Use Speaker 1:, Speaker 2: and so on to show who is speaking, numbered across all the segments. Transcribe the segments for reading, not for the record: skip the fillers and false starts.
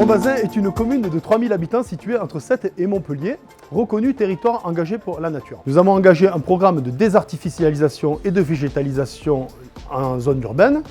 Speaker 1: Montbazin est une commune de 3000 habitants située entre Sète et Montpellier, reconnue territoire engagé pour la nature. Nous avons engagé un programme de désartificialisation et de végétalisation en zone urbaine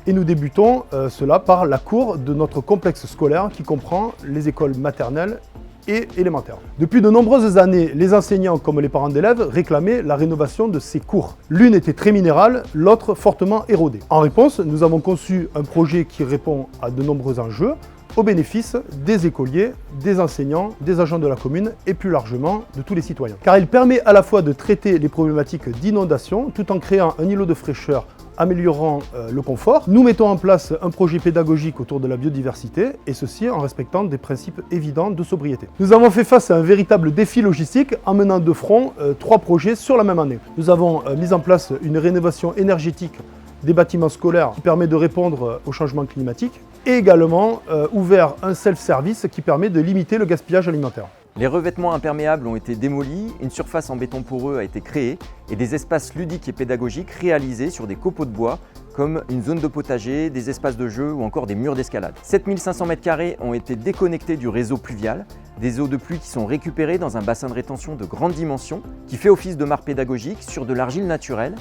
Speaker 1: et nous débutons cela par la cour de notre complexe scolaire qui comprend les écoles maternelles et élémentaires. Depuis de nombreuses années, les enseignants comme les parents d'élèves réclamaient la rénovation de ces cours. L'une était très minérale, l'autre fortement érodée. En réponse, nous avons conçu un projet qui répond à de nombreux enjeux au bénéfice des écoliers, des enseignants, des agents de la commune et plus largement de tous les citoyens. Car il permet à la fois de traiter les problématiques d'inondation tout en créant un îlot de fraîcheur améliorant le confort. Nous mettons en place un projet pédagogique autour de la biodiversité et ceci en respectant des principes évidents de sobriété. Nous avons fait face à un véritable défi logistique en menant de front 3 projets sur la même année. Nous avons mis en place une rénovation énergétique des bâtiments scolaires qui permet de répondre au changement climatique et également ouvert un self-service qui permet de limiter le gaspillage alimentaire.
Speaker 2: Les revêtements imperméables ont été démolis, une surface en béton poreux a été créée et des espaces ludiques et pédagogiques réalisés sur des copeaux de bois comme une zone de potager, des espaces de jeu ou encore des murs d'escalade. 7500 m² ont été déconnectés du réseau pluvial, des eaux de pluie qui sont récupérées dans un bassin de rétention de grande dimension qui fait office de mare pédagogique sur de l'argile naturelle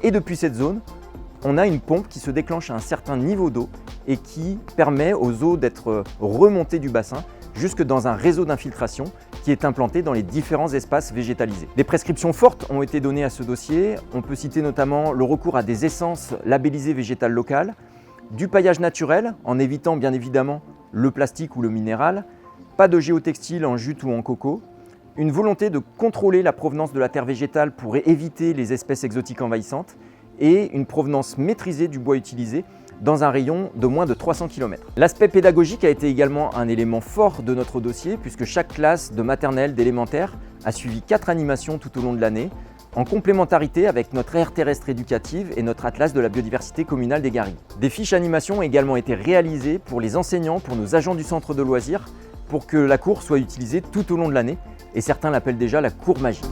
Speaker 2: et depuis cette zone, on a une pompe qui se déclenche à un certain niveau d'eau et qui permet aux eaux d'être remontées du bassin jusque dans un réseau d'infiltration qui est implanté dans les différents espaces végétalisés. Des prescriptions fortes ont été données à ce dossier. On peut citer notamment le recours à des essences labellisées végétales locales, du paillage naturel en évitant bien évidemment le plastique ou le minéral, pas de géotextile en jute ou en coco, une volonté de contrôler la provenance de la terre végétale pour éviter les espèces exotiques envahissantes et une provenance maîtrisée du bois utilisé dans un rayon de moins de 300 km. L'aspect pédagogique a été également un élément fort de notre dossier puisque chaque classe de maternelle, d'élémentaire a suivi 4 animations tout au long de l'année en complémentarité avec notre aire terrestre éducative et notre atlas de la biodiversité communale des Garrigues. Des fiches animation ont également été réalisées pour les enseignants, pour nos agents du centre de loisirs, pour que la cour soit utilisée tout au long de l'année et certains l'appellent déjà la cour magique.